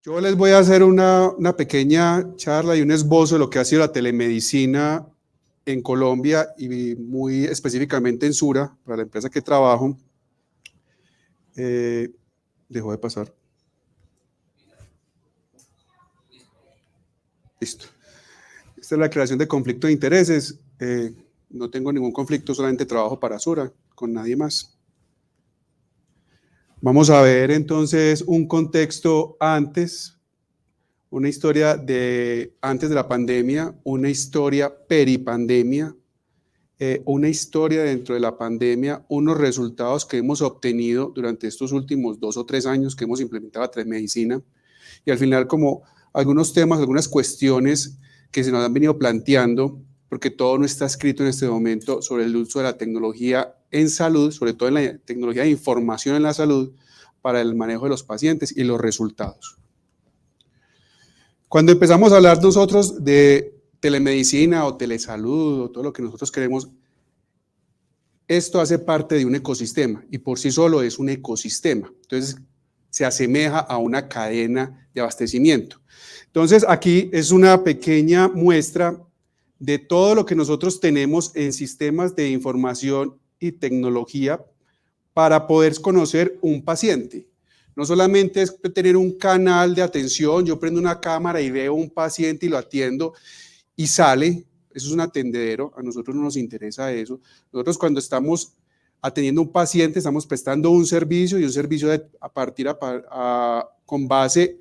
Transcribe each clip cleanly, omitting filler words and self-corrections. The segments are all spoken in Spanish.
Yo les voy a hacer una pequeña charla y un esbozo de lo que ha sido la telemedicina en Colombia y muy específicamente en Sura, para la empresa que trabajo. Dejó de pasar. Listo. Esta es la declaración de conflicto de intereses. No tengo ningún conflicto, solamente trabajo para Sura, con nadie más. Vamos a ver entonces un contexto antes, una historia de antes de la pandemia, una historia peripandemia, una historia dentro de la pandemia, unos resultados que hemos obtenido durante estos últimos 2 o 3 años que hemos implementado la telemedicina, y al final como algunos temas, algunas cuestiones que se nos han venido planteando, porque todo no está escrito en este momento sobre el uso de la tecnología en salud, sobre todo en la tecnología de información en la salud, para el manejo de los pacientes y los resultados. Cuando empezamos a hablar nosotros de telemedicina o telesalud o todo lo que nosotros queremos, esto hace parte de un ecosistema y por sí solo es un ecosistema. Entonces, se asemeja a una cadena de abastecimiento. Entonces, aquí es una pequeña muestra de todo lo que nosotros tenemos en sistemas de información y tecnología para poder conocer un paciente. No solamente es tener un canal de atención, yo prendo una cámara y veo un paciente y lo atiendo y sale, eso es un atendedero, a nosotros no nos interesa eso. Nosotros cuando estamos atendiendo a un paciente estamos prestando un servicio y un servicio con base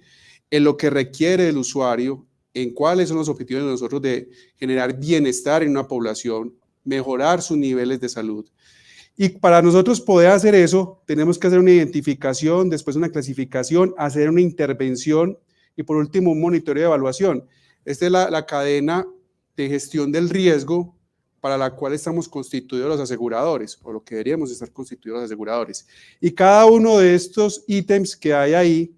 en lo que requiere el usuario, en cuáles son los objetivos de nosotros de generar bienestar en una población, mejorar sus niveles de salud. Y para nosotros poder hacer eso, tenemos que hacer una identificación, después una clasificación, hacer una intervención y por último un monitoreo de evaluación. Esta es la cadena de gestión del riesgo para la cual estamos constituidos los aseguradores, o lo que deberíamos estar constituidos los aseguradores. Y cada uno de estos ítems que hay ahí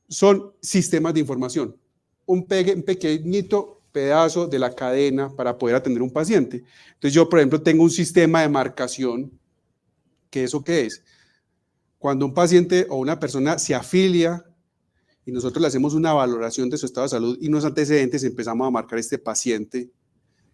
son sistemas de información. Un pequeñito pedazo de la cadena para poder atender a un paciente. Entonces yo, por ejemplo, tengo un sistema de marcación, que ¿eso qué es? Cuando un paciente o una persona se afilia y nosotros le hacemos una valoración de su estado de salud y unos antecedentes, empezamos a marcar este paciente,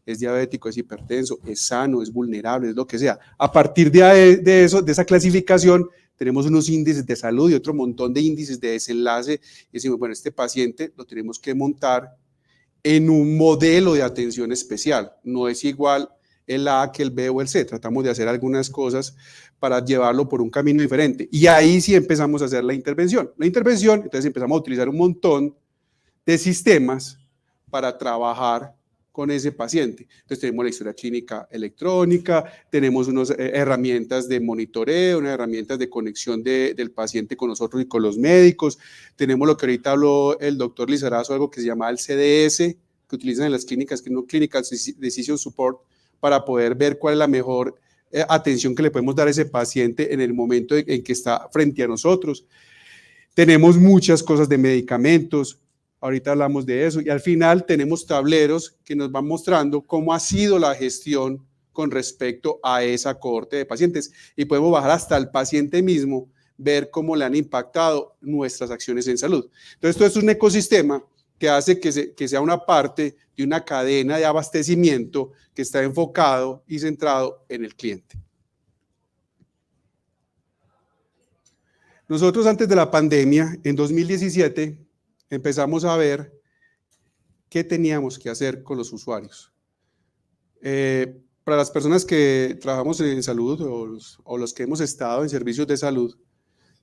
es diabético, es hipertenso, es sano, es vulnerable, es lo que sea. A partir de eso, de esa clasificación, tenemos unos índices de salud y otro montón de índices de desenlace y decimos, bueno, este paciente lo tenemos que montar en un modelo de atención especial, no es igual el A que el B o el C, tratamos de hacer algunas cosas para llevarlo por un camino diferente y ahí sí empezamos a hacer la intervención, entonces empezamos a utilizar un montón de sistemas para trabajar con ese paciente. Entonces tenemos la historia clínica electrónica, tenemos unas herramientas de monitoreo, unas herramientas de conexión del paciente con nosotros y con los médicos, tenemos lo que ahorita habló el doctor Lizarazo, algo que se llama el CDS, que utilizan en las clínicas, que es un Clinical Decision Support, para poder ver cuál es la mejor atención que le podemos dar a ese paciente en el momento en que está frente a nosotros. Tenemos muchas cosas de medicamentos, ahorita hablamos de eso, y al final tenemos tableros que nos van mostrando cómo ha sido la gestión con respecto a esa cohorte de pacientes, y podemos bajar hasta el paciente mismo, ver cómo le han impactado nuestras acciones en salud. Entonces, esto es un ecosistema que hace que sea una parte de una cadena de abastecimiento que está enfocado y centrado en el cliente. Nosotros antes de la pandemia, en 2017, empezamos a ver qué teníamos que hacer con los usuarios. Para las personas que trabajamos en salud o los que hemos estado en servicios de salud,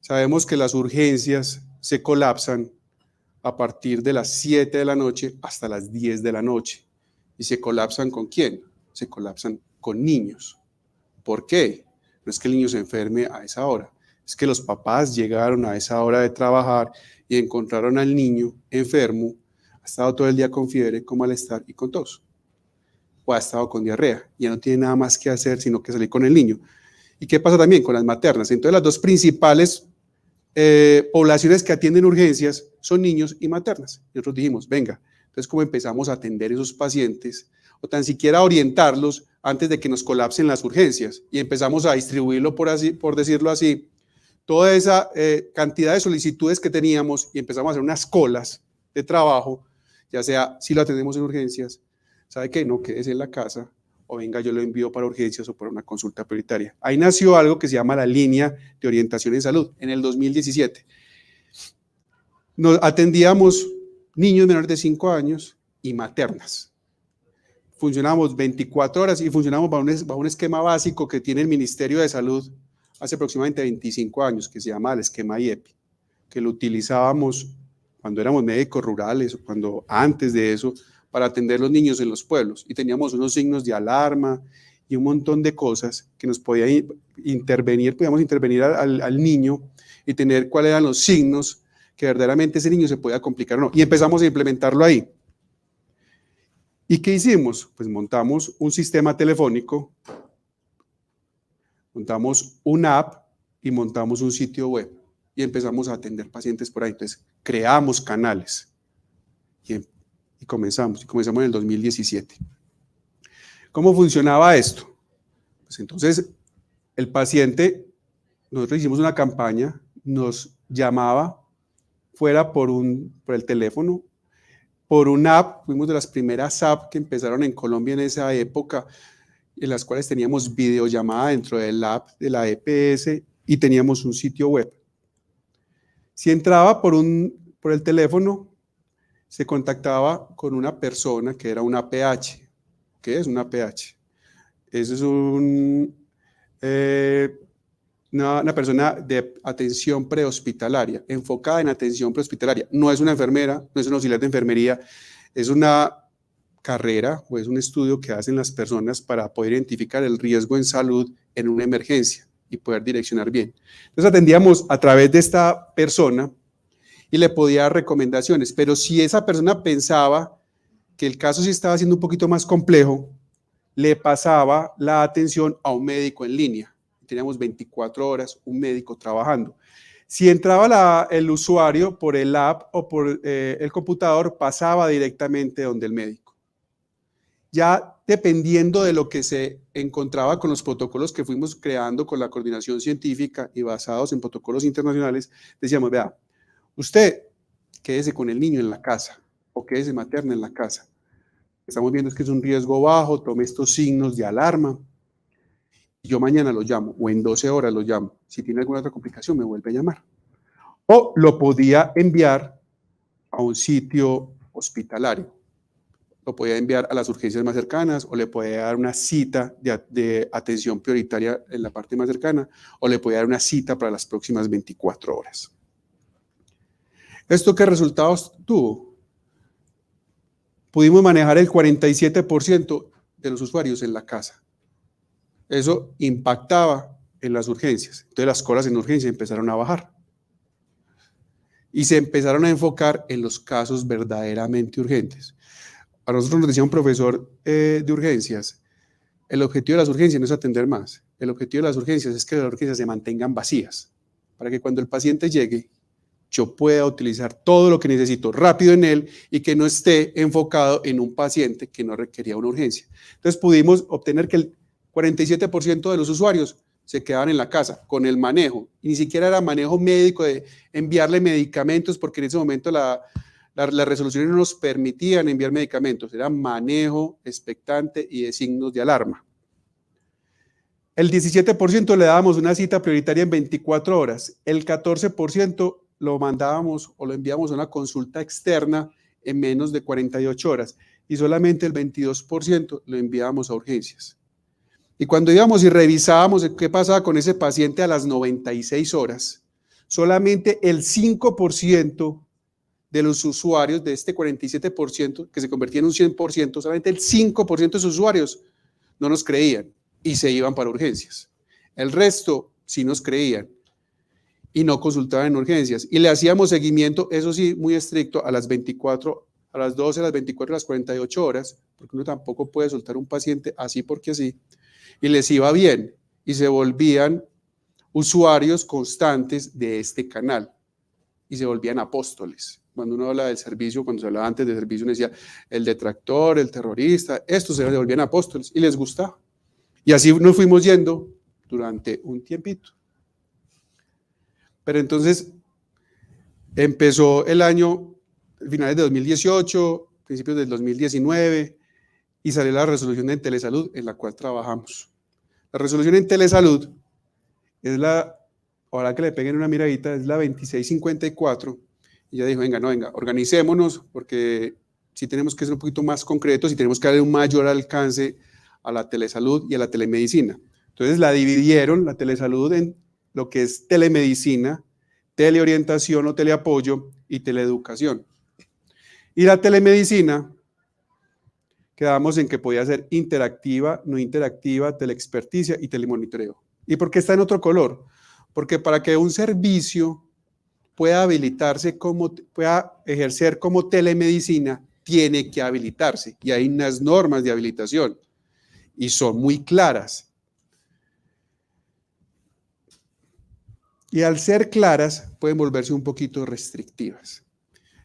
sabemos que las urgencias se colapsan a partir de las 7 de la noche hasta las 10 de la noche. ¿Y se colapsan con quién? Se colapsan con niños. ¿Por qué? No es que el niño se enferme a esa hora, es que los papás llegaron a esa hora de trabajar y encontraron al niño enfermo, ha estado todo el día con fiebre, con malestar y con tos, o ha estado con diarrea, y ya no tiene nada más que hacer sino que salir con el niño. ¿Y qué pasa también con las maternas? Entonces las dos principales poblaciones que atienden urgencias son niños y maternas. Y nosotros dijimos, venga, entonces ¿cómo empezamos a atender esos pacientes? O tan siquiera orientarlos antes de que nos colapsen las urgencias, y empezamos a distribuirlo, por decirlo así, toda esa cantidad de solicitudes que teníamos y empezamos a hacer unas colas de trabajo, ya sea si lo atendemos en urgencias, ¿sabe qué? No, quédese en la casa, o venga, yo lo envío para urgencias o para una consulta prioritaria. Ahí nació algo que se llama la línea de orientación en salud, en el 2017. Nos atendíamos niños menores de 5 años y maternas. Funcionamos 24 horas y funcionamos bajo un esquema básico que tiene el Ministerio de Salud hace aproximadamente 25 años, que se llama el esquema IEPI, que lo utilizábamos cuando éramos médicos rurales o cuando antes de eso, para atender los niños en los pueblos. Y teníamos unos signos de alarma y un montón de cosas que nos podían intervenir, podíamos intervenir al niño y tener cuáles eran los signos que verdaderamente ese niño se podía complicar o no. Y empezamos a implementarlo ahí. ¿Y qué hicimos? Pues montamos un sistema telefónico, montamos una app y montamos un sitio web y empezamos a atender pacientes por ahí. Entonces, creamos canales y comenzamos en el 2017. ¿Cómo funcionaba esto? Pues entonces, el paciente, nosotros hicimos una campaña, nos llamaba fuera por el teléfono, por una app, fuimos de las primeras apps que empezaron en Colombia en esa época, en las cuales teníamos videollamada dentro del app de la EPS y teníamos un sitio web. Si entraba por el teléfono, se contactaba con una persona que era una APH. ¿Qué es una APH? Eso es una persona de atención prehospitalaria, enfocada en atención prehospitalaria. No es una enfermera, no es un auxiliar de enfermería, es una carrera o es un estudio que hacen las personas para poder identificar el riesgo en salud en una emergencia y poder direccionar bien. Entonces atendíamos a través de esta persona y le podía dar recomendaciones, pero si esa persona pensaba que el caso sí estaba siendo un poquito más complejo, le pasaba la atención a un médico en línea. Teníamos 24 horas un médico trabajando. Si entraba el usuario por el app o por el computador, pasaba directamente donde el médico. Ya dependiendo de lo que se encontraba con los protocolos que fuimos creando con la coordinación científica y basados en protocolos internacionales, decíamos, vea, usted quédese con el niño en la casa o quédese materna en la casa. Estamos viendo que es un riesgo bajo, tome estos signos de alarma. Yo mañana lo llamo o en 12 horas lo llamo. Si tiene alguna otra complicación, me vuelve a llamar. O lo podía enviar a un sitio hospitalario. Lo podía enviar a las urgencias más cercanas o le podía dar una cita de atención prioritaria en la parte más cercana o le podía dar una cita para las próximas 24 horas. ¿Esto qué resultados tuvo? Pudimos manejar el 47% de los usuarios en la casa. Eso impactaba en las urgencias. Entonces las colas en urgencia empezaron a bajar. Y se empezaron a enfocar en los casos verdaderamente urgentes. A nosotros nos decía un profesor de urgencias, el objetivo de las urgencias no es atender más. El objetivo de las urgencias es que las urgencias se mantengan vacías, para que cuando el paciente llegue, yo pueda utilizar todo lo que necesito rápido en él y que no esté enfocado en un paciente que no requería una urgencia. Entonces pudimos obtener que el 47% de los usuarios se quedaban en la casa con el manejo, y ni siquiera era manejo médico de enviarle medicamentos, porque en ese momento las resoluciones no nos permitían enviar medicamentos, era manejo expectante y de signos de alarma. El 17% le dábamos una cita prioritaria en 24 horas, el 14% lo mandábamos o lo enviamos a una consulta externa en menos de 48 horas y solamente el 22% lo enviábamos a urgencias. Y cuando íbamos y revisábamos qué pasaba con ese paciente a las 96 horas, solamente el 5% de los usuarios de este 47%, que se convertía en un 100%, solamente el 5% de los usuarios no nos creían y se iban para urgencias. El resto sí nos creían y no consultaban en urgencias. Y le hacíamos seguimiento, eso sí, muy estricto, a las 24, a las 12, a las 24, a las 48 horas, porque uno tampoco puede soltar un paciente así porque así. Y les iba bien y se volvían usuarios constantes de este canal y se volvían apóstoles. Cuando uno habla del servicio, cuando se hablaba antes del servicio, uno decía el detractor, el terrorista, estos se volvían apóstoles y les gustaba. Y así nos fuimos yendo durante un tiempito. Pero entonces empezó el año, finales de 2018, principios del 2019, y salió la resolución de Telesalud en la cual trabajamos. La resolución en Telesalud es la, ahora que le peguen una miradita, es la 2654, y ya dijo, venga, no, venga, organicémonos, porque sí tenemos que ser un poquito más concretos y tenemos que darle un mayor alcance a la telesalud y a la telemedicina. Entonces la dividieron, la telesalud, en lo que es telemedicina, teleorientación o teleapoyo y teleeducación. Y la telemedicina, quedamos en que podía ser interactiva, no interactiva, teleexperticia y telemonitoreo. ¿Y por qué está en otro color? Porque para que un servicio pueda habilitarse pueda ejercer como telemedicina, tiene que habilitarse. Y hay unas normas de habilitación y son muy claras. Y al ser claras, pueden volverse un poquito restrictivas.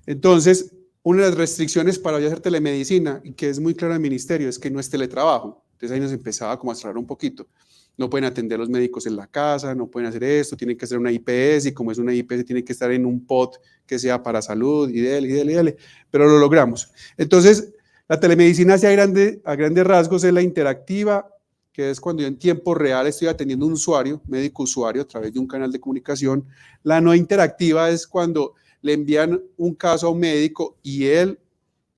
Entonces, una de las restricciones para hacer telemedicina, y que es muy claro en el ministerio, es que no es teletrabajo. Entonces ahí nos empezaba como a cerrar un poquito. No pueden atender a los médicos en la casa, no pueden hacer esto, tienen que hacer una IPS, y como es una IPS, tiene que estar en un POT que sea para salud, y dele. Pero lo logramos. Entonces, la telemedicina hacia a grandes rasgos es la interactiva, que es cuando yo en tiempo real estoy atendiendo a un usuario, médico-usuario, a través de un canal de comunicación. La no interactiva es cuando le envían un caso a un médico y él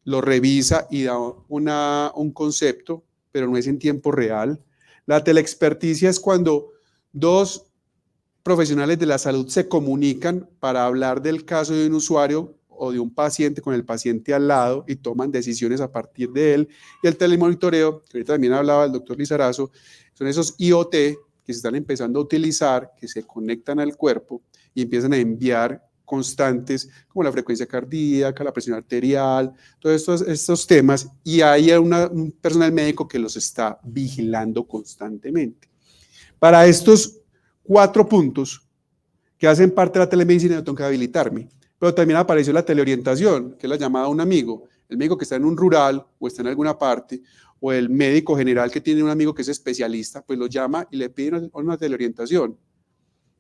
lo revisa y da un concepto, pero no es en tiempo real. La teleexperticia es cuando dos profesionales de la salud se comunican para hablar del caso de un usuario o de un paciente con el paciente al lado y toman decisiones a partir de él. Y el telemonitoreo, que ahorita también hablaba el doctor Lizarazo, son esos IoT que se están empezando a utilizar, que se conectan al cuerpo y empiezan a enviar constantes como la frecuencia cardíaca, la presión arterial, todos estos temas, y hay un personal médico que los está vigilando constantemente. Para estos 4 puntos que hacen parte de la telemedicina, yo tengo que habilitarme. Pero también apareció la teleorientación, que es la llamada a un amigo. El médico que está en un rural o está en alguna parte, o el médico general que tiene un amigo que es especialista, pues lo llama y le pide una teleorientación.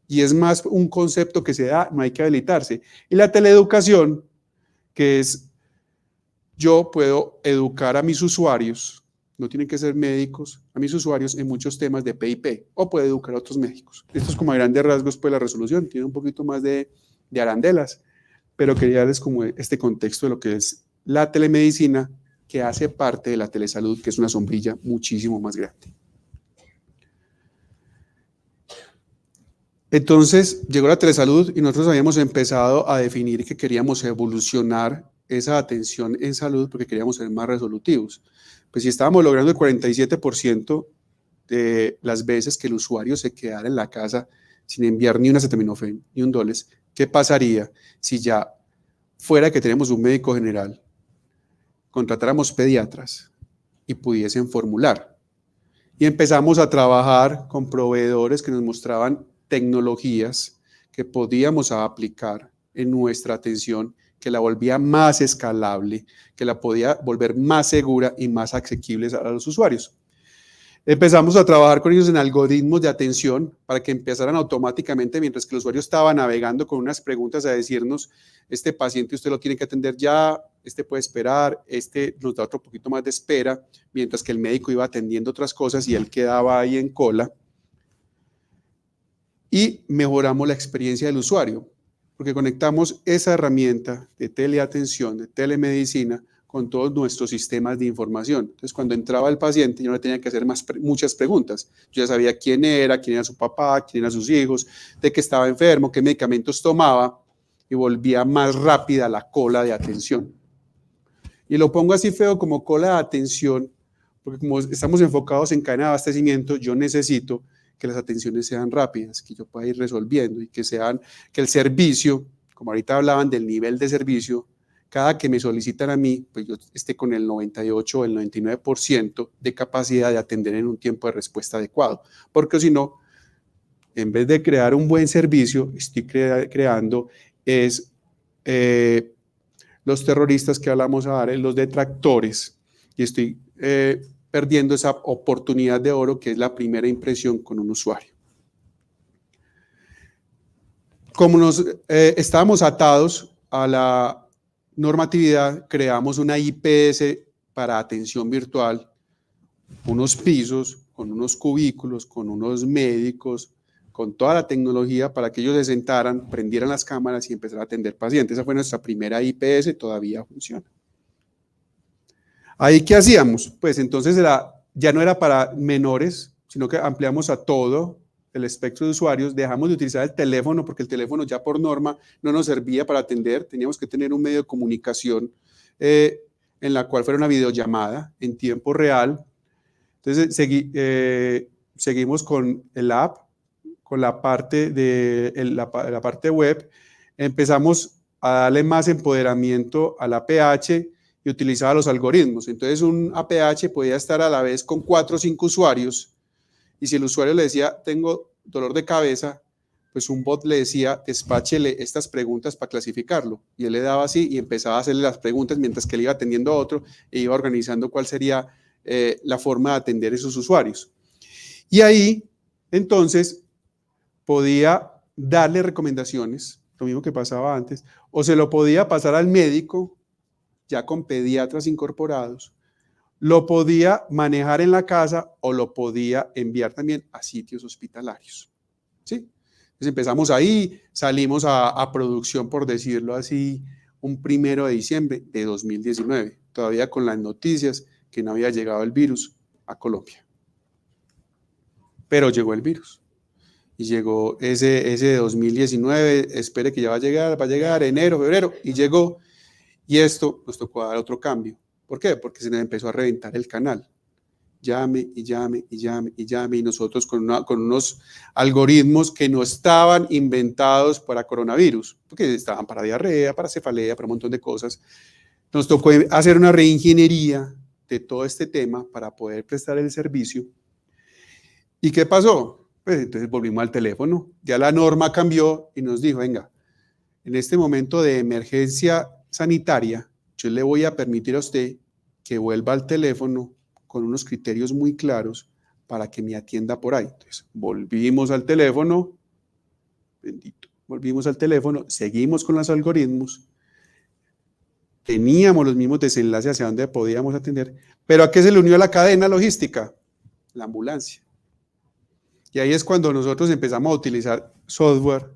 Y es más un concepto que se da, no hay que habilitarse. Y la teleeducación, que es yo puedo educar a mis usuarios, no tienen que ser médicos, a mis usuarios en muchos temas de PIP, o puedo educar a otros médicos. Esto es como a grandes rasgos, pues la resolución tiene un poquito más de arandelas, pero quería darles como este contexto de lo que es la telemedicina, que hace parte de la telesalud, que es una sombrilla muchísimo más grande. Entonces llegó la telesalud y nosotros habíamos empezado a definir que queríamos evolucionar esa atención en salud porque queríamos ser más resolutivos. Pues si estábamos logrando el 47% de las veces que el usuario se quedara en la casa sin enviar ni una acetaminofén ni un Doles, ¿qué pasaría si ya fuera que tenemos un médico general, contratáramos pediatras y pudiesen formular? Y empezamos a trabajar con proveedores que nos mostraban tecnologías que podíamos aplicar en nuestra atención, que la volvía más escalable, que la podía volver más segura y más asequible a los usuarios. Empezamos a trabajar con ellos en algoritmos de atención para que empezaran automáticamente, mientras que el usuario estaba navegando con unas preguntas, a decirnos, este paciente usted lo tiene que atender ya, este puede esperar, este nos da otro poquito más de espera, mientras que el médico iba atendiendo otras cosas y él quedaba ahí en cola. Y mejoramos la experiencia del usuario, porque conectamos esa herramienta de teleatención, de telemedicina, con todos nuestros sistemas de información. Entonces, cuando entraba el paciente, yo no tenía que hacer muchas preguntas. Yo ya sabía quién era su papá, quién eran sus hijos, de qué estaba enfermo, qué medicamentos tomaba, y volvía más rápida la cola de atención. Y lo pongo así feo como cola de atención, porque como estamos enfocados en cadena de abastecimiento, yo necesito que las atenciones sean rápidas, que yo pueda ir resolviendo y que el servicio, como ahorita hablaban del nivel de servicio, cada que me solicitan a mí, pues yo esté con el 98 o el 99% de capacidad de atender en un tiempo de respuesta adecuado, porque si no, en vez de crear un buen servicio, estoy creando los terroristas que hablamos ahora, los detractores, y estoy perdiendo esa oportunidad de oro que es la primera impresión con un usuario. como nos estábamos atados a la normatividad, creamos una IPS para atención virtual, unos pisos, con unos cubículos, con unos médicos, con toda la tecnología para que ellos se sentaran, prendieran las cámaras y empezaran a atender pacientes. Esa fue nuestra primera IPS, todavía funciona. ¿Ahí qué hacíamos? Pues entonces ya no era para menores, sino que ampliamos a todo el espectro de usuarios, dejamos de utilizar el teléfono porque el teléfono ya por norma no nos servía para atender, teníamos que tener un medio de comunicación en la cual fuera una videollamada en tiempo real. Entonces seguimos con el app, con la parte de la parte web, empezamos a darle más empoderamiento al APH y utilizaba los algoritmos. Entonces un APH podía estar a la vez con 4 o 5 usuarios y si el usuario le decía, tengo dolor de cabeza, pues un bot le decía, despáchele estas preguntas para clasificarlo. Y él le daba así y empezaba a hacerle las preguntas mientras que él iba atendiendo a otro e iba organizando cuál sería la forma de atender a esos usuarios. Y ahí, entonces, podía darle recomendaciones, lo mismo que pasaba antes, o se lo podía pasar al médico, ya con pediatras incorporados, lo podía manejar en la casa o lo podía enviar también a sitios hospitalarios. ¿Sí? Entonces empezamos ahí, salimos a producción, por decirlo así, un 1 de diciembre de 2019, todavía con las noticias que no había llegado el virus a Colombia. Pero llegó el virus. Y llegó ese 2019, espere que ya va a llegar enero, febrero, y llegó. Y esto nos tocó dar otro cambio. ¿Por qué? Porque se nos empezó a reventar el canal. Llame y llame y llame y llame, y nosotros con unos algoritmos que no estaban inventados para coronavirus, porque estaban para diarrea, para cefalea, para un montón de cosas. Nos tocó hacer una reingeniería de todo este tema para poder prestar el servicio. ¿Y qué pasó? Pues entonces volvimos al teléfono, ya la norma cambió y nos dijo, venga, en este momento de emergencia sanitaria, yo le voy a permitir a usted que vuelva al teléfono con unos criterios muy claros para que me atienda por ahí. Entonces, volvimos al teléfono, bendito, volvimos al teléfono, seguimos con los algoritmos, teníamos los mismos desenlaces hacia donde podíamos atender, pero ¿a qué se le unió la cadena logística? La ambulancia. Y ahí es cuando nosotros empezamos a utilizar software,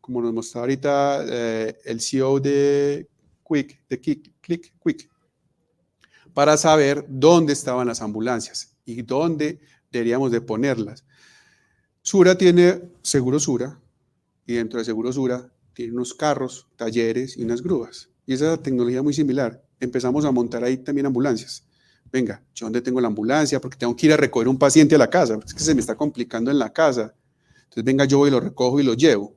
como nos mostró ahorita el CEO de Click Quick, para saber dónde estaban las ambulancias y dónde deberíamos de ponerlas. Sura tiene Seguro Sura, y dentro de Seguro Sura tiene unos carros, talleres y unas grúas. Y esa tecnología muy similar. Empezamos a montar ahí también ambulancias. Venga, ¿yo dónde tengo la ambulancia? Porque tengo que ir a recoger un paciente a la casa. Es que se me está complicando en la casa. Entonces, venga, yo voy y lo recojo y lo llevo.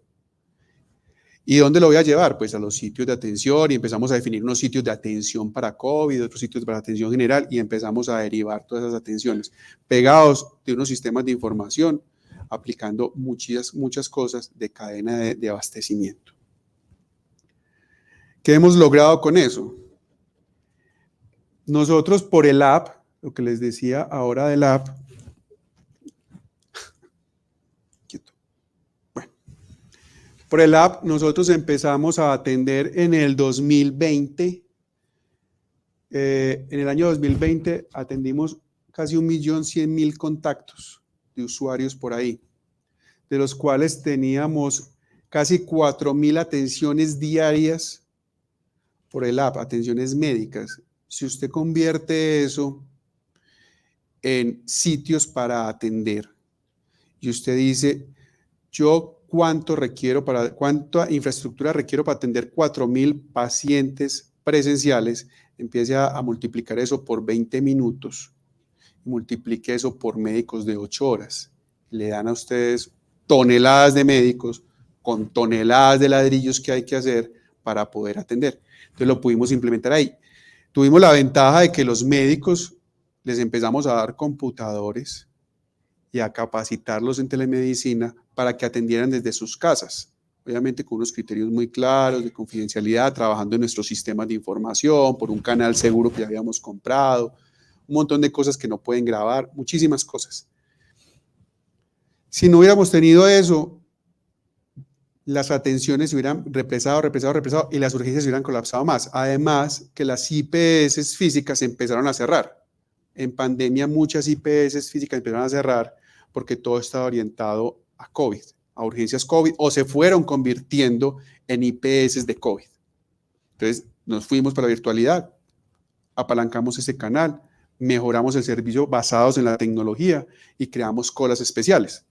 ¿Y dónde lo voy a llevar? Pues a los sitios de atención, y empezamos a definir unos sitios de atención para COVID, otros sitios para atención general, y empezamos a derivar todas esas atenciones, pegados de unos sistemas de información, aplicando muchas cosas de cadena de abastecimiento. ¿Qué hemos logrado con eso? Nosotros por el app, lo que les decía ahora del app, por el app nosotros empezamos a atender en el 2020, en el año 2020 atendimos casi 1.100.000 contactos de usuarios por ahí, de los cuales teníamos casi 4.000 atenciones diarias por el app, atenciones médicas. Si usted convierte eso en sitios para atender y usted dice, yo cuánta infraestructura requiero para atender 4.000 pacientes presenciales, empiece a multiplicar eso por 20 minutos, multiplique eso por médicos de 8 horas. Le dan a ustedes toneladas de médicos con toneladas de ladrillos que hay que hacer para poder atender. Entonces lo pudimos implementar ahí. Tuvimos la ventaja de que los médicos les empezamos a dar computadores y a capacitarlos en telemedicina para que atendieran desde sus casas, obviamente con unos criterios muy claros de confidencialidad, trabajando en nuestros sistemas de información, por un canal seguro que ya habíamos comprado, un montón de cosas que no pueden grabar, muchísimas cosas. Si no hubiéramos tenido eso, las atenciones se hubieran represado y las urgencias se hubieran colapsado más. Además, que las IPS físicas se empezaron a cerrar. En pandemia muchas IPS físicas empezaron a cerrar porque todo estaba orientado a COVID, a urgencias COVID, o se fueron convirtiendo en IPS de COVID. Entonces, nos fuimos para la virtualidad, apalancamos ese canal, mejoramos el servicio basados en la tecnología y creamos colas especiales.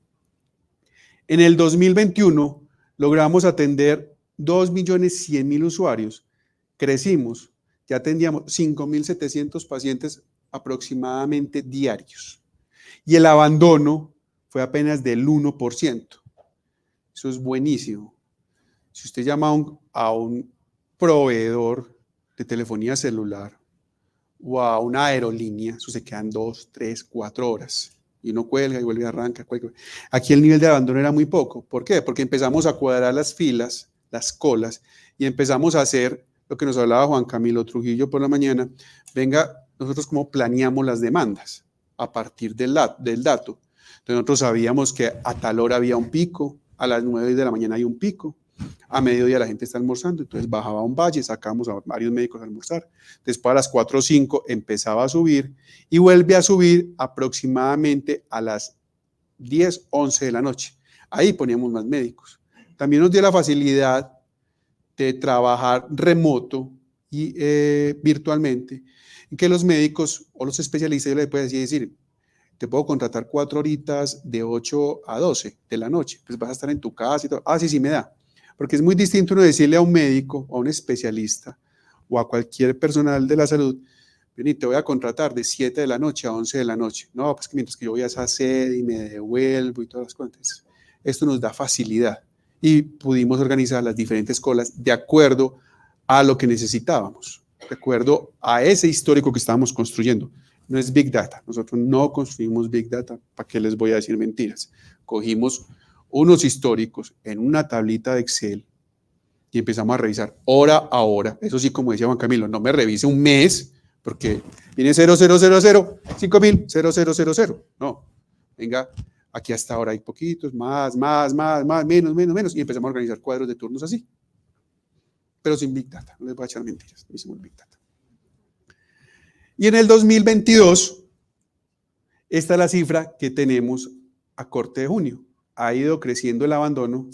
En el 2021 logramos atender 2.100.000 usuarios, crecimos, ya atendíamos 5.700 pacientes aproximadamente diarios y el abandono fue apenas del 1%. Eso es buenísimo. Si usted llama a un proveedor de telefonía celular o a una aerolínea, eso se quedan 2, 3, 4 horas y uno cuelga y vuelve a arrancar. Aquí el nivel de abandono era muy poco. ¿Por qué? Porque empezamos a cuadrar las filas, las colas, y empezamos a hacer lo que nos hablaba Juan Camilo Trujillo por la mañana. Venga, nosotros cómo planeamos las demandas a partir del dato. Entonces nosotros sabíamos que a tal hora había un pico, a las 9 de la mañana hay un pico, a mediodía la gente está almorzando, entonces bajaba a un valle, sacábamos a varios médicos a almorzar, después a las 4 o 5 empezaba a subir y vuelve a subir aproximadamente a las 10, 11 de la noche. Ahí poníamos más médicos. También nos dio la facilidad de trabajar remoto y virtualmente, en que los médicos o los especialistas, yo les puedo decir, te puedo contratar 4 horitas de 8 a 12 de la noche, pues vas a estar en tu casa y todo. Ah, sí, sí me da. Porque es muy distinto uno decirle a un médico, a un especialista o a cualquier personal de la salud, vení, te voy a contratar de 7 de la noche a 11 de la noche. No, pues que mientras que yo voy a esa sede y me devuelvo y todas las cosas. Esto nos da facilidad y pudimos organizar las diferentes colas de acuerdo a lo que necesitábamos, de acuerdo a ese histórico que estábamos construyendo. No es Big Data, nosotros no construimos Big Data, ¿para qué les voy a decir mentiras? Cogimos unos históricos en una tablita de Excel y empezamos a revisar hora a hora. Eso sí, como decía Juan Camilo, no me revise un mes, porque viene 0000, 5000, 0000. No, venga, aquí hasta ahora hay poquitos, más, menos, y empezamos a organizar cuadros de turnos así. Pero sin Big Data, no les voy a echar mentiras, no hicimos Big Data. Y en el 2022, esta es la cifra que tenemos a corte de junio. Ha ido creciendo el abandono.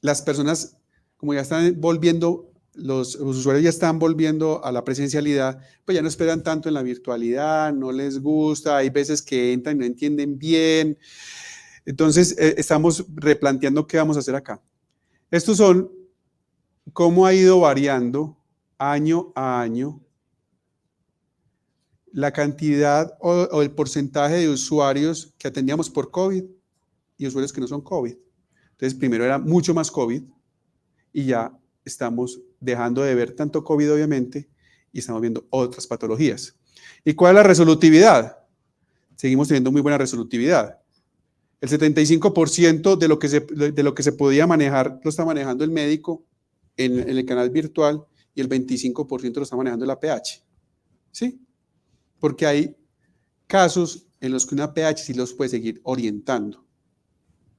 Las personas, como ya están volviendo, los usuarios ya están volviendo a la presencialidad, pues ya no esperan tanto en la virtualidad, no les gusta, hay veces que entran y no entienden bien. Entonces, estamos replanteando qué vamos a hacer acá. Estos son cómo ha ido variando año a año la cantidad o el porcentaje de usuarios que atendíamos por COVID y usuarios que no son COVID. Entonces, primero era mucho más COVID y ya estamos dejando de ver tanto COVID, obviamente, y estamos viendo otras patologías. ¿Y cuál es la resolutividad? Seguimos teniendo muy buena resolutividad. El 75% de lo que se podía manejar lo está manejando el médico en el canal virtual y el 25% lo está manejando el APH. ¿Sí? Porque hay casos en los que una APH sí los puede seguir orientando.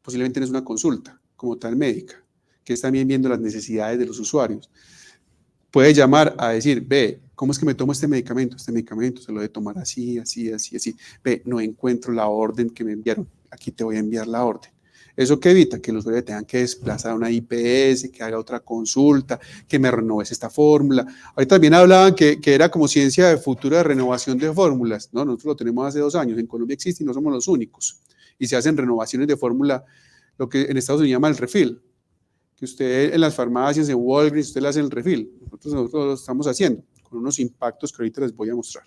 Posiblemente no es una consulta como tal médica, que es también viendo las necesidades de los usuarios. Puede llamar a decir, ve, ¿cómo es que me tomo este medicamento? Este medicamento se lo debe tomar así, así, así, así. Ve, no encuentro la orden que me enviaron. Aquí te voy a enviar la orden. Eso que evita que el usuario tenga que desplazar a una IPS, que haga otra consulta, que me renoves esta fórmula. Ahorita también hablaban que era como ciencia de futuro de renovación de fórmulas. No, nosotros lo tenemos hace 2 años. En Colombia existe y no somos los únicos. Y se hacen renovaciones de fórmula, lo que en Estados Unidos llama el refill. Que usted en las farmacias, en Walgreens, usted le hace el refill. Nosotros lo estamos haciendo con unos impactos que ahorita les voy a mostrar.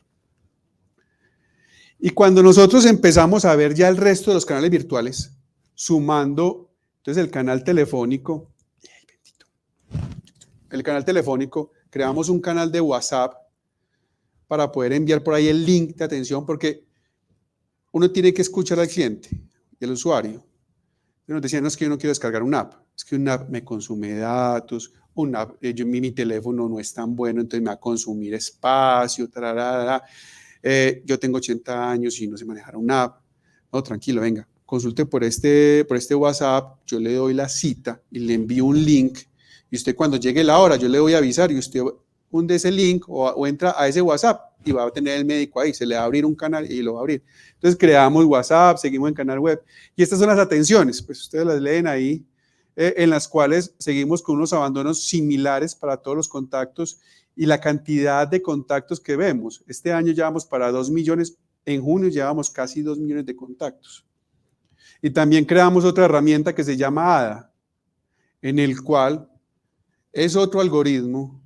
Y cuando nosotros empezamos a ver ya el resto de los canales virtuales, sumando, entonces el canal telefónico, creamos un canal de WhatsApp para poder enviar por ahí el link de atención, porque uno tiene que escuchar al cliente y al usuario. Nos decían, no, es que yo no quiero descargar una app, es que una app me consume datos, una app, mi teléfono no es tan bueno, entonces me va a consumir espacio, yo tengo 80 años y no sé manejar una app. No, tranquilo, venga, consulte por este WhatsApp, yo le doy la cita y le envío un link, y usted cuando llegue la hora, yo le voy a avisar, y usted hunde ese link o entra a ese WhatsApp y va a tener el médico ahí, se le va a abrir un canal y lo va a abrir. Entonces creamos WhatsApp, seguimos en canal web, y estas son las atenciones, pues ustedes las leen ahí, en las cuales seguimos con unos abandonos similares para todos los contactos, y la cantidad de contactos que vemos. Este año llevamos para 2 millones, en junio llevamos casi 2 millones de contactos. Y también creamos otra herramienta que se llama ADA, en el cual es otro algoritmo,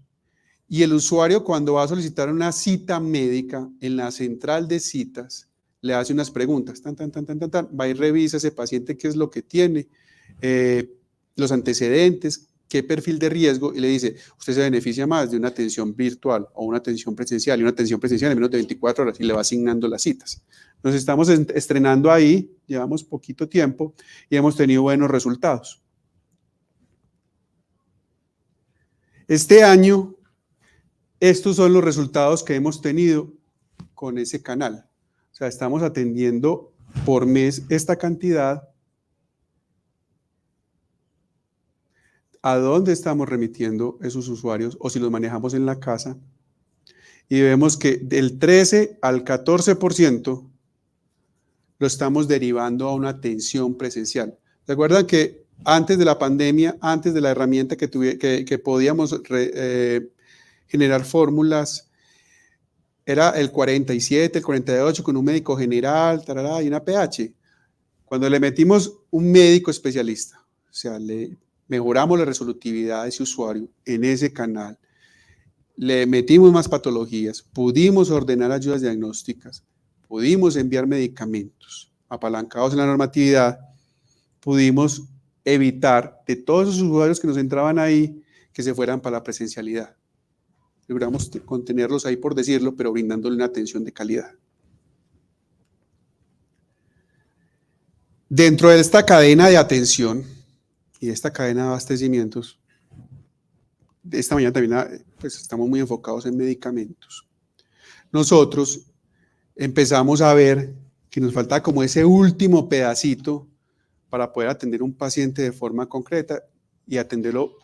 y el usuario cuando va a solicitar una cita médica en la central de citas, le hace unas preguntas, va y revisa ese paciente qué es lo que tiene, los antecedentes, qué perfil de riesgo, y le dice, usted se beneficia más de una atención virtual o una atención presencial, y una atención presencial en menos de 24 horas, y le va asignando las citas. Nos estamos estrenando ahí, llevamos poquito tiempo, y hemos tenido buenos resultados. Este año, estos son los resultados que hemos tenido con ese canal. O sea, estamos atendiendo por mes esta cantidad. ¿A dónde estamos remitiendo esos usuarios? O si los manejamos en la casa. Y vemos que del 13 al 14% lo estamos derivando a una atención presencial. ¿Recuerdan que antes de la pandemia, antes de la herramienta que podíamos generar fórmulas, era el 47, el 48 con un médico general, tarará, y una PH? Cuando le metimos un médico especialista, o sea, le mejoramos la resolutividad de ese usuario en ese canal, le metimos más patologías, pudimos ordenar ayudas diagnósticas, pudimos enviar medicamentos, apalancados en la normatividad, pudimos evitar de todos esos usuarios que nos entraban ahí que se fueran para la presencialidad. Logramos contenerlos ahí, por decirlo, pero brindándole una atención de calidad. Dentro de esta cadena de atención y de esta cadena de abastecimientos, esta mañana también pues, estamos muy enfocados en medicamentos. Nosotros empezamos a ver que nos faltaba como ese último pedacito para poder atender un paciente de forma concreta y atenderlo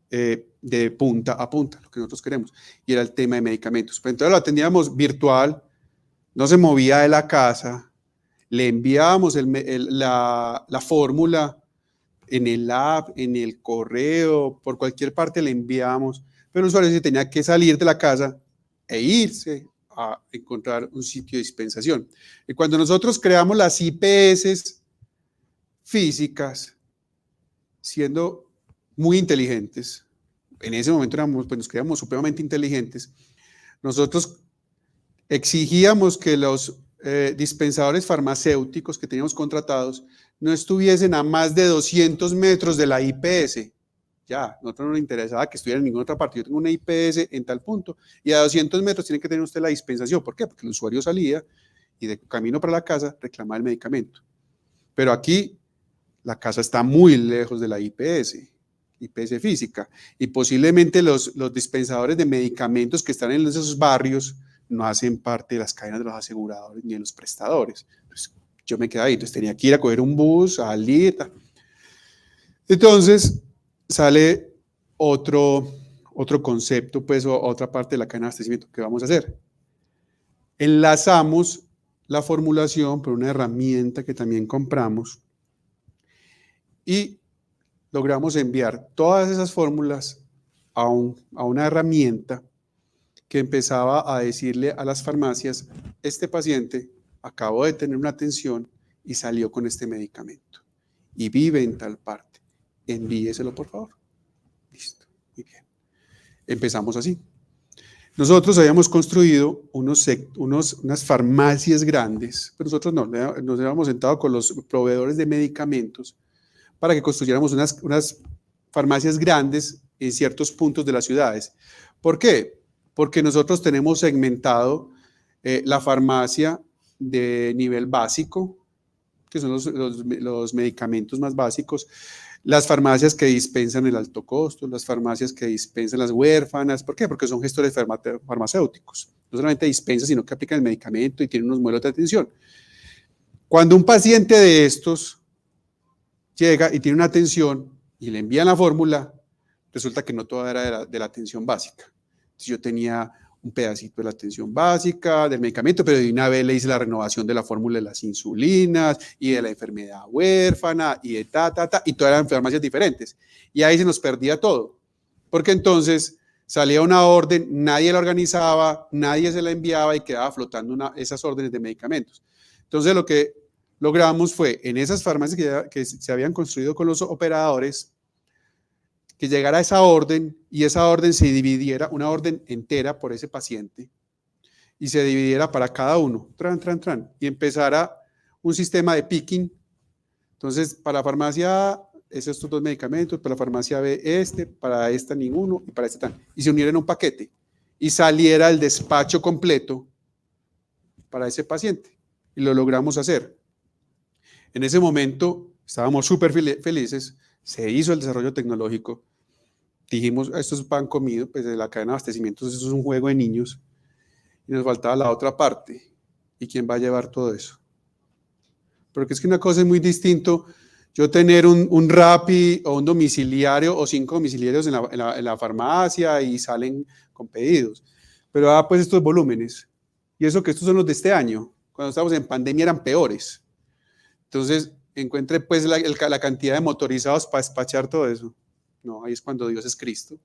de punta a punta, lo que nosotros queremos, y era el tema de medicamentos. Pero entonces lo atendíamos virtual, no se movía de la casa, le enviábamos la fórmula en el app, en el correo, por cualquier parte le enviábamos, pero el usuario se tenía que salir de la casa e irse a encontrar un sitio de dispensación. Y cuando nosotros creamos las IPS físicas, siendo muy inteligentes, en ese momento pues nos creíamos supremamente inteligentes, nosotros exigíamos que los dispensadores farmacéuticos que teníamos contratados no estuviesen a más de 200 metros de la IPS. Ya, a nosotros no nos interesaba que estuviera en ninguna otra parte. Yo tengo una IPS en tal punto y a 200 metros tiene que tener usted la dispensación. ¿Por qué? Porque el usuario salía y de camino para la casa reclamaba el medicamento. Pero aquí la casa está muy lejos de la IPS física, y posiblemente los dispensadores de medicamentos que están en esos barrios no hacen parte de las cadenas de los aseguradores ni de los prestadores. Pues yo me quedé ahí, entonces tenía que ir a coger un bus, salir. Entonces sale otro concepto, pues, o otra parte de la cadena de abastecimiento que vamos a hacer. Enlazamos la formulación por una herramienta que también compramos y logramos enviar todas esas fórmulas a una herramienta que empezaba a decirle a las farmacias, este paciente acabó de tener una atención y salió con este medicamento y vive en tal parte, envíeselo por favor. Listo, muy bien. Empezamos así. Nosotros habíamos construido unas farmacias grandes, pero nosotros no, nos habíamos sentado con los proveedores de medicamentos para que construyéramos unas farmacias grandes en ciertos puntos de las ciudades. ¿Por qué? Porque nosotros tenemos segmentado la farmacia de nivel básico, que son los medicamentos más básicos, las farmacias que dispensan el alto costo, las farmacias que dispensan las huérfanas. ¿Por qué? Porque son gestores farmacéuticos. No solamente dispensan, sino que aplican el medicamento y tienen unos modelos de atención. Cuando un paciente de estos llega y tiene una atención y le envían la fórmula, resulta que no toda era de la atención básica. Entonces yo tenía un pedacito de la atención básica del medicamento, pero de una vez le hice la renovación de la fórmula de las insulinas y de la enfermedad huérfana y de y todas eran farmacias diferentes. Y ahí se nos perdía todo, porque entonces salía una orden, nadie la organizaba, nadie se la enviaba y quedaba flotando esas órdenes de medicamentos. Entonces lo que logramos fue en esas farmacias que se habían construido con los operadores, que llegara esa orden y esa orden se dividiera, una orden entera por ese paciente, y se dividiera para cada uno, y empezara un sistema de picking. Entonces, para la farmacia A, es estos 2 medicamentos, para la farmacia B, para esta ninguno, y para esta y se uniera en un paquete, y saliera el despacho completo para ese paciente, y lo logramos hacer. En ese momento, estábamos súper felices, se hizo el desarrollo tecnológico, dijimos, esto es pan comido, pues de la cadena de abastecimiento, eso es un juego de niños, y nos faltaba la otra parte. ¿Y quién va a llevar todo eso? Porque es que una cosa es muy distinto, yo tener un Rappi o un domiciliario o 5 domiciliarios en la farmacia y salen con pedidos. Pero pues estos volúmenes, y eso que estos son los de este año, cuando estábamos en pandemia eran peores. Entonces, encuentre pues la cantidad de motorizados para despachar todo eso. No, ahí es cuando Dios es Cristo.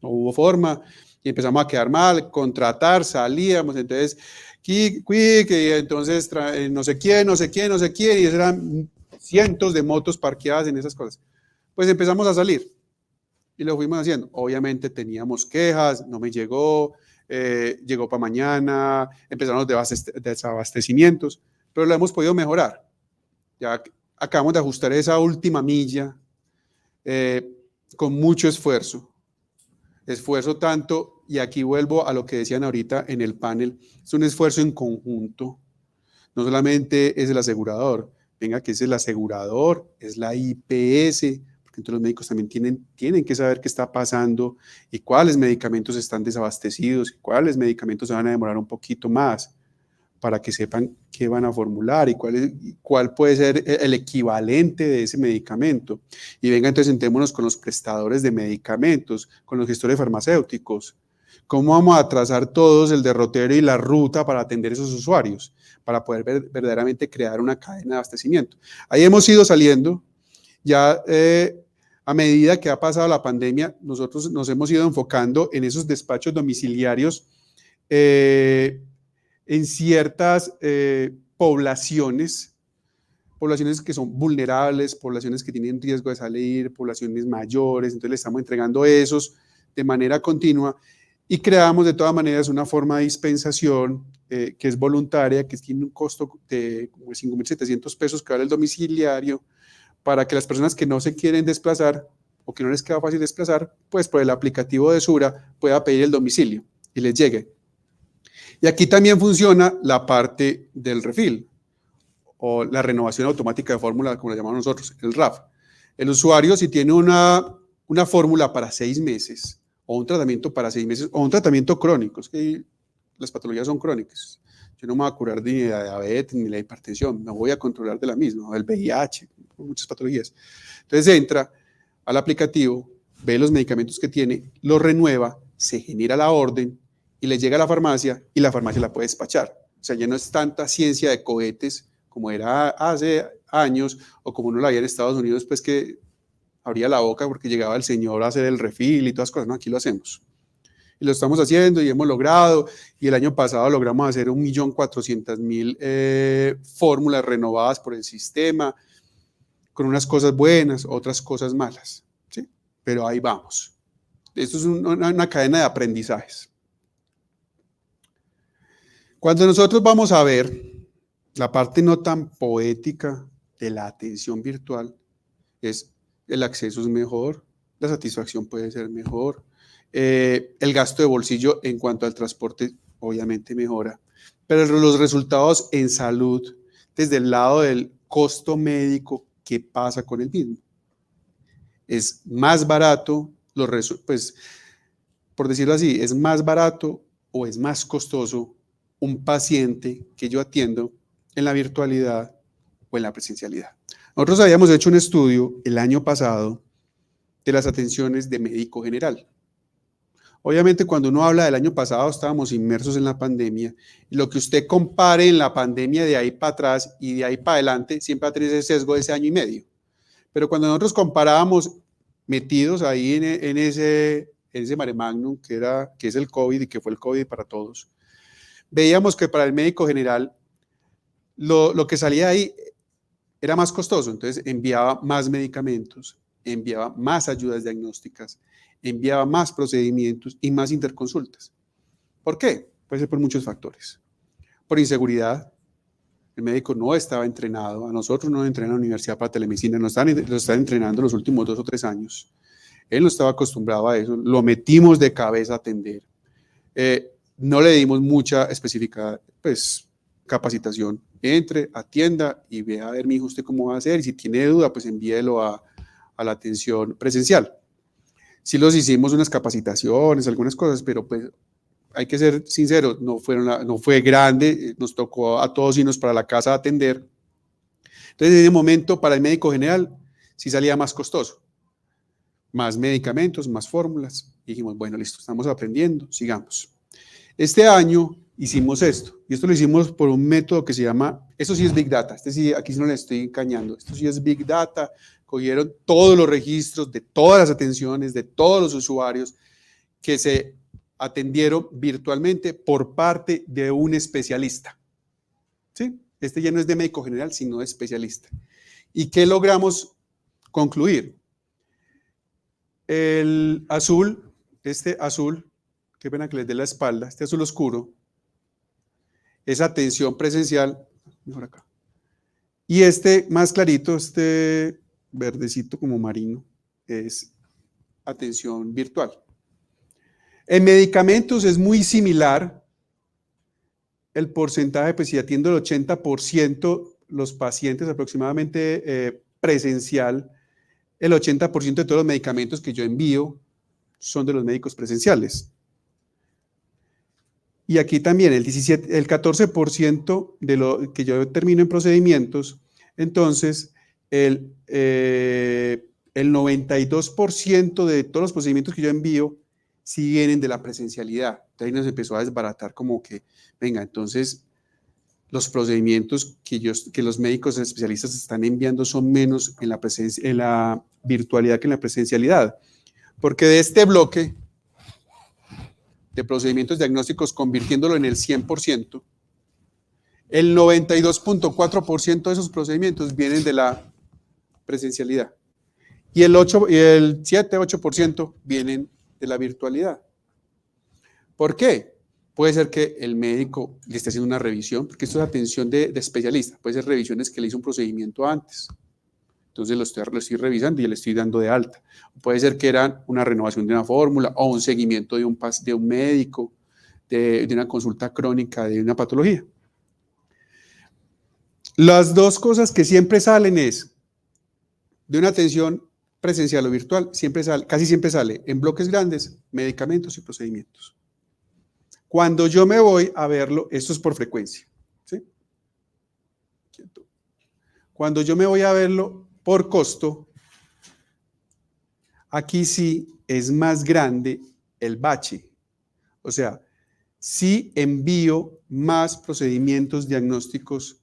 No hubo forma y empezamos a quedar mal, contratar, salíamos, entonces, quick, y entonces no sé quién, y eran cientos de motos parqueadas en esas cosas. Pues empezamos a salir y lo fuimos haciendo. Obviamente teníamos quejas, no me llegó, llegó para mañana, empezaron los desabastecimientos, pero lo hemos podido mejorar. Ya acabamos de ajustar esa última milla con mucho esfuerzo tanto, y aquí vuelvo a lo que decían ahorita en el panel, es un esfuerzo en conjunto, no solamente es el asegurador, venga que es el asegurador, es la IPS, porque entonces los médicos también tienen que saber qué está pasando y cuáles medicamentos están desabastecidos y cuáles medicamentos se van a demorar un poquito más, para que sepan qué van a formular y cuál puede ser el equivalente de ese medicamento. Y venga, entonces sentémonos con los prestadores de medicamentos, con los gestores farmacéuticos. ¿Cómo vamos a trazar todos el derrotero y la ruta para atender a esos usuarios? Para poder verdaderamente crear una cadena de abastecimiento. Ahí hemos ido saliendo. Ya a medida que ha pasado la pandemia, nosotros nos hemos ido enfocando en esos despachos domiciliarios en ciertas poblaciones que son vulnerables, poblaciones que tienen riesgo de salir, poblaciones mayores, entonces le estamos entregando esos de manera continua y creamos de todas maneras una forma de dispensación que es voluntaria, que tiene un costo de como 5.700 pesos que vale el domiciliario, para que las personas que no se quieren desplazar o que no les queda fácil desplazar, pues por el aplicativo de Sura pueda pedir el domicilio y les llegue. Y aquí también funciona la parte del refill o la renovación automática de fórmula, como la llamamos nosotros, el RAF. El usuario, si tiene una fórmula para 6 meses o un tratamiento para 6 meses o un tratamiento crónico, es que las patologías son crónicas. Yo no me voy a curar ni de la diabetes ni de la hipertensión, me voy a controlar de la misma, o del VIH, muchas patologías. Entonces entra al aplicativo, ve los medicamentos que tiene, los renueva, se genera la orden y le llega a la farmacia y la farmacia la puede despachar. O sea, ya no es tanta ciencia de cohetes como era hace años o como uno la había en Estados Unidos, pues que abría la boca porque llegaba el señor a hacer el refill y todas las cosas. No, aquí lo hacemos. Y lo estamos haciendo y hemos logrado, y el año pasado logramos hacer 1.400.000 fórmulas renovadas por el sistema, con unas cosas buenas, otras cosas malas, ¿sí? Pero ahí vamos. Esto es una cadena de aprendizajes. Cuando nosotros vamos a ver la parte no tan poética de la atención virtual, es el acceso es mejor, la satisfacción puede ser mejor, el gasto de bolsillo en cuanto al transporte obviamente mejora, pero los resultados en salud desde el lado del costo médico, ¿qué pasa con el mismo? Es más barato, pues por decirlo así, es más barato o es más costoso un paciente que yo atiendo en la virtualidad o en la presencialidad. Nosotros habíamos hecho un estudio el año pasado de las atenciones de médico general. Obviamente, cuando uno habla del año pasado, estábamos inmersos en la pandemia, y lo que usted compare en la pandemia de ahí para atrás y de ahí para adelante, siempre va a tener ese sesgo de ese año y medio. Pero cuando nosotros comparábamos metidos ahí en ese mare magnum que es el COVID y que fue el COVID para todos, veíamos que para el médico general lo que salía ahí era más costoso, entonces enviaba más medicamentos, enviaba más ayudas diagnósticas, enviaba más procedimientos y más interconsultas. ¿Por qué? Puede ser por muchos factores. Por inseguridad, el médico no estaba entrenado, a nosotros no nos entrenan en la universidad para telemedicina, nos están entrenando los últimos 2 o 3 años. Él no estaba acostumbrado a eso, lo metimos de cabeza a atender. No le dimos mucha especificada, capacitación. Entre, atienda y vea a ver, mijo, usted cómo va a hacer, y si tiene duda, pues envíelo a la atención presencial. Sí los hicimos unas capacitaciones, algunas cosas, pero pues hay que ser sinceros, no fue grande, nos tocó a todos irnos para la casa a atender. Entonces, en ese momento, para el médico general, sí salía más costoso. Más medicamentos, más fórmulas. Y dijimos, bueno, listo, estamos aprendiendo, sigamos. Este año hicimos esto, y esto lo hicimos por un método que se llama, eso sí es Big Data, sí, aquí sí no le estoy engañando, esto sí es Big Data, cogieron todos los registros de todas las atenciones, de todos los usuarios que se atendieron virtualmente por parte de un especialista. ¿Sí? Este ya no es de médico general, sino de especialista. ¿Y qué logramos concluir? El azul, este azul, qué pena que les dé la espalda, este azul oscuro, es atención presencial, mejor acá. Y este más clarito, este verdecito como marino, es atención virtual. En medicamentos es muy similar el porcentaje, pues si atiendo el 80%, los pacientes aproximadamente presencial, el 80% de todos los medicamentos que yo envío son de los médicos presenciales. Y aquí también el 14% de lo que yo termino en procedimientos, entonces el 92% de todos los procedimientos que yo envío sí vienen de la presencialidad. Entonces ahí nos empezó a desbaratar como que, venga, entonces los procedimientos que los médicos especialistas están enviando son menos en la virtualidad que en la presencialidad. Porque de este bloque de procedimientos diagnósticos, convirtiéndolo en el 100%, el 92.4% de esos procedimientos vienen de la presencialidad y el 7-8% vienen de la virtualidad. ¿Por qué? Puede ser que el médico le esté haciendo una revisión, porque esto es atención de especialista, puede ser revisiones que le hizo un procedimiento antes. Entonces lo estoy revisando y le estoy dando de alta. Puede ser que era una renovación de una fórmula o un seguimiento de un médico, de una consulta crónica, de una patología. Las dos cosas que siempre salen es de una atención presencial o virtual, casi siempre sale en bloques grandes, medicamentos y procedimientos. Cuando yo me voy a verlo, esto es por frecuencia, ¿sí? Cuando yo me voy a verlo por costo, aquí sí es más grande el bache. O sea, sí envío más procedimientos diagnósticos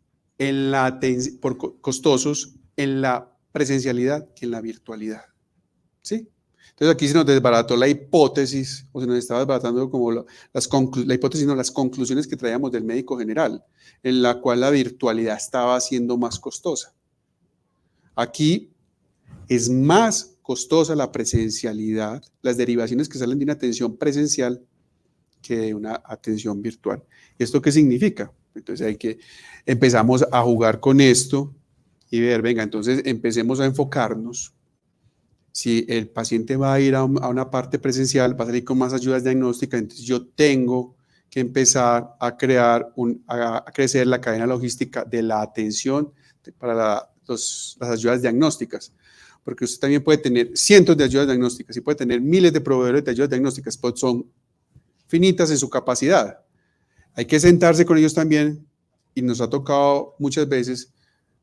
costosos en la presencialidad que en la virtualidad. ¿Sí? Entonces aquí se nos desbarató la hipótesis, o se nos estaba desbaratando como la hipótesis, no, las conclusiones que traíamos del médico general, en la cual la virtualidad estaba siendo más costosa. Aquí es más costosa la presencialidad, las derivaciones que salen de una atención presencial que de una atención virtual. ¿Esto qué significa? Entonces empezamos a jugar con esto y ver, venga, entonces empecemos a enfocarnos. Si el paciente va a ir a una parte presencial, va a salir con más ayudas diagnósticas, entonces yo tengo que empezar a crecer la cadena logística de la atención para las ayudas diagnósticas. Porque usted también puede tener cientos de ayudas diagnósticas y puede tener miles de proveedores de ayudas diagnósticas, pues son finitas en su capacidad. Hay que sentarse con ellos también y nos ha tocado muchas veces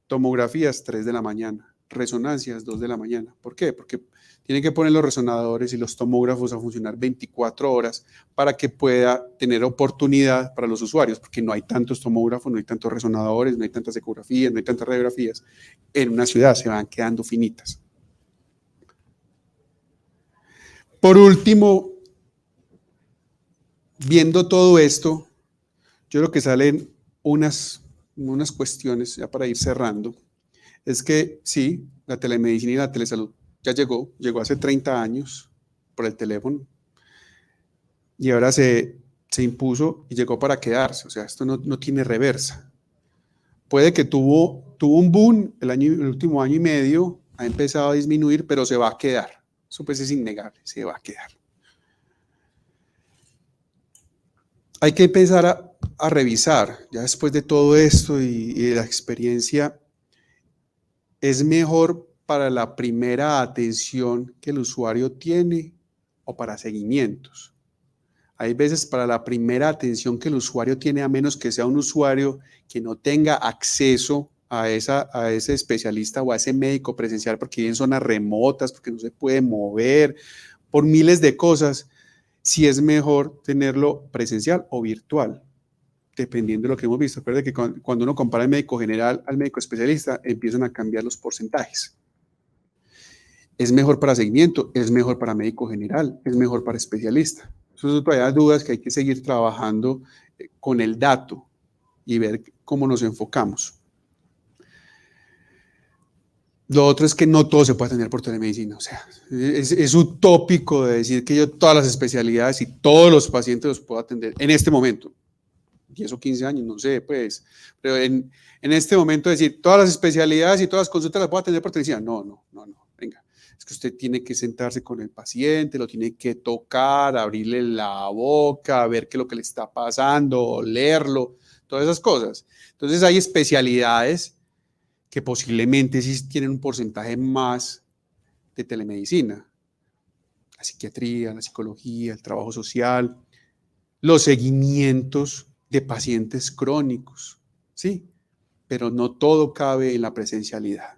Tomografías 3 de la mañana, resonancias 2 de la mañana. ¿Por qué? Porque tienen que poner los resonadores y los tomógrafos a funcionar 24 horas para que pueda tener oportunidad para los usuarios, porque no hay tantos tomógrafos, no hay tantos resonadores, no hay tantas ecografías, no hay tantas radiografías. En una ciudad se van quedando finitas. Por último, viendo todo esto, yo creo que salen unas cuestiones, ya para ir cerrando, es que sí, la telemedicina y la telesalud ya llegó hace 30 años por el teléfono y ahora se impuso y llegó para quedarse, o sea, esto no tiene reversa. Puede que tuvo un boom el último año y medio, ha empezado a disminuir, pero se va a quedar, eso pues es innegable, se va a quedar. Hay que empezar a revisar, ya después de todo esto y de la experiencia, ¿es mejor para la primera atención que el usuario tiene o para seguimientos? Hay veces para la primera atención que el usuario tiene, a menos que sea un usuario que no tenga acceso a ese especialista o a ese médico presencial porque vive en zonas remotas, porque no se puede mover, por miles de cosas, si es mejor tenerlo presencial o virtual, dependiendo de lo que hemos visto. Recuerde que cuando uno compara el médico general al médico especialista, empiezan a cambiar los porcentajes. Es mejor para seguimiento, es mejor para médico general, es mejor para especialista. Esas son todavía dudas que hay que seguir trabajando con el dato y ver cómo nos enfocamos. Lo otro es que no todo se puede atender por telemedicina. O sea, es utópico de decir que yo todas las especialidades y todos los pacientes los puedo atender en este momento. 10 o 15 años, no sé, pues. Pero en este momento decir todas las especialidades y todas las consultas las puedo atender por telemedicina. No. Venga, es que usted tiene que sentarse con el paciente, lo tiene que tocar, abrirle la boca, ver qué es lo que le está pasando, olerlo, todas esas cosas. Entonces hay especialidades que posiblemente sí tienen un porcentaje más de telemedicina. La psiquiatría, la psicología, el trabajo social, los seguimientos de pacientes crónicos, ¿sí? Pero no todo cabe en la presencialidad.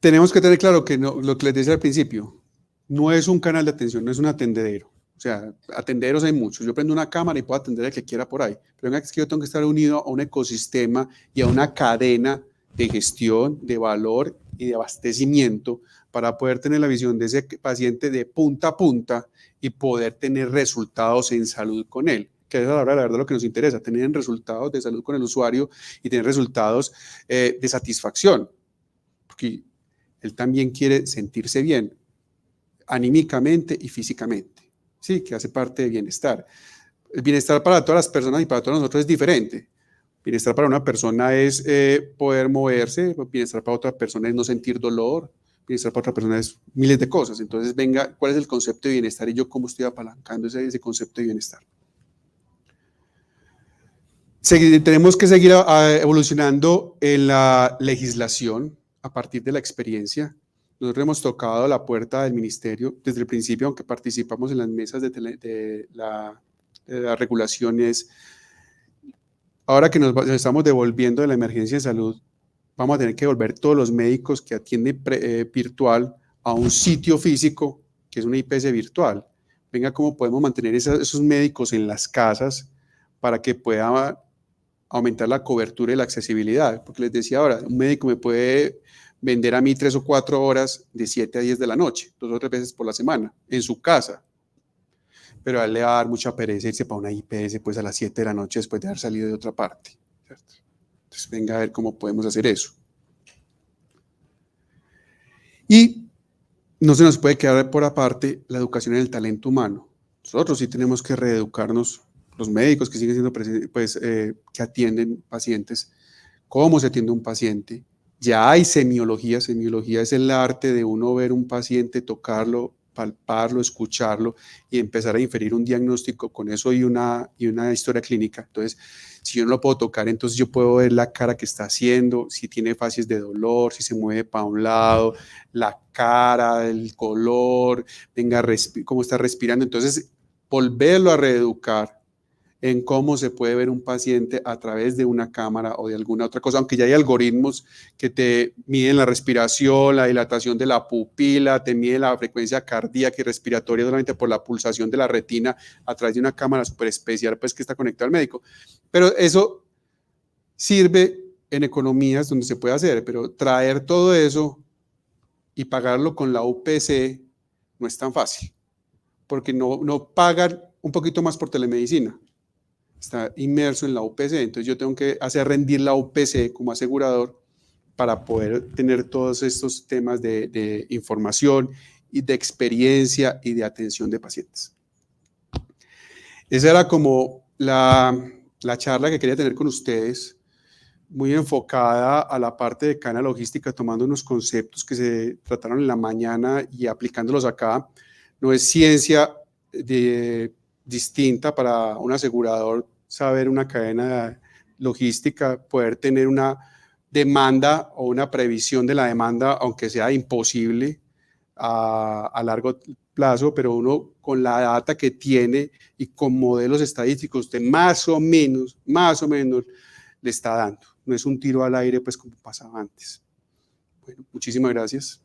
Tenemos que tener claro que no, lo que les decía al principio, no es un canal de atención, no es un atendedero. O sea, atendederos hay muchos. Yo prendo una cámara y puedo atender al que quiera por ahí. Pero es que yo tengo que estar unido a un ecosistema y a una cadena de gestión, de valor y de abastecimiento para poder tener la visión de ese paciente de punta a punta y poder tener resultados en salud con él, que es la verdad lo que nos interesa, tener resultados de salud con el usuario y tener resultados de satisfacción, porque él también quiere sentirse bien anímicamente y físicamente, sí, que hace parte de bienestar. El bienestar para todas las personas y para todos nosotros es diferente. Bienestar para una persona es poder moverse, bienestar para otra persona es no sentir dolor, bienestar para otra persona es miles de cosas. Entonces, venga, ¿cuál es el concepto de bienestar y yo cómo estoy apalancando ese concepto de bienestar? Tenemos que seguir evolucionando en la legislación a partir de la experiencia. Nosotros hemos tocado la puerta del ministerio desde el principio, aunque participamos en las mesas de las regulaciones. Ahora que nos estamos devolviendo de la emergencia de salud, vamos a tener que volver todos los médicos que atienden virtual a un sitio físico, que es una IPS virtual. Venga, ¿cómo podemos mantener esos médicos en las casas para que pueda aumentar la cobertura y la accesibilidad? Porque les decía ahora, un médico me puede vender a mí 3 o 4 horas de 7 a 10 de la noche, 2 o 3 veces por la semana, en su casa. Pero a él le va a dar mucha pereza irse para una IPS pues a las 7 de la noche después de haber salido de otra parte, ¿cierto? Entonces venga a ver cómo podemos hacer eso. Y no se nos puede quedar por aparte la educación en el talento humano. Nosotros sí tenemos que reeducarnos, los médicos que siguen siendo pues, que atienden pacientes, cómo se atiende un paciente. Ya hay semiología. Semiología es el arte de uno ver un paciente, tocarlo, palparlo, escucharlo y empezar a inferir un diagnóstico con eso y una historia clínica. Entonces, si yo no lo puedo tocar, entonces yo puedo ver la cara que está haciendo, si tiene fases de dolor, si se mueve para un lado, la cara, el color, venga, cómo está respirando. Entonces, volverlo a reeducar en cómo se puede ver un paciente a través de una cámara o de alguna otra cosa, aunque ya hay algoritmos que te miden la respiración, la dilatación de la pupila, te miden la frecuencia cardíaca y respiratoria solamente por la pulsación de la retina a través de una cámara súper especial, pues que está conectada al médico. Pero eso sirve en economías donde se puede hacer, pero traer todo eso y pagarlo con la UPC no es tan fácil, porque no pagan un poquito más por telemedicina. Está inmerso en la UPC, entonces yo tengo que hacer rendir la UPC como asegurador para poder tener todos estos temas de información y de experiencia y de atención de pacientes. Esa era como la charla que quería tener con ustedes, muy enfocada a la parte de cadena logística, tomando unos conceptos que se trataron en la mañana y aplicándolos acá. No es ciencia distinta para un asegurador saber una cadena logística, poder tener una demanda o una previsión de la demanda, aunque sea imposible a largo plazo, pero uno con la data que tiene y con modelos estadísticos, usted más o menos le está dando. No es un tiro al aire, pues como pasaba antes. Bueno, muchísimas gracias.